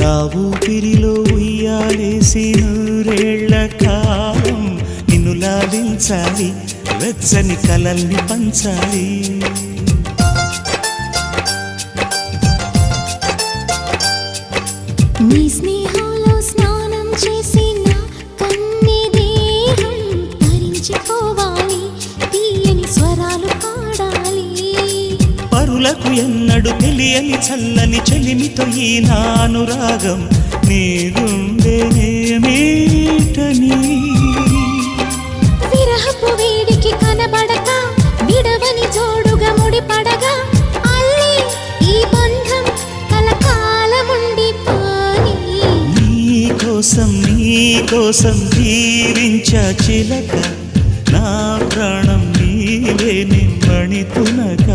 నా ఊపిరిలో ఉయ్యాలేసి నూరేళ్ల కాలం నిన్ను లాలించాలి, వెచ్చని కలల్ని పంచాలి. నీ స్నేహంలో స్నానం చేసి నా కన్ని దేహం ధరించిపోవాలి, తీయని స్వరాలు పాడాలి. పరులకు ఎన్నడు తెలియని చల్లని చెలిమితో ఈ నానురాగం నీ గుండెనేమీటని. విరహపు వేడికి కనబడక విడవని జోడుగా ముడిపడగా అల్లి ఈ బంధం కలకాలముండిపోని. నీ కోసం జీవించా చిలక, నా ప్రాణం నీవే నిమ్మణి తునక.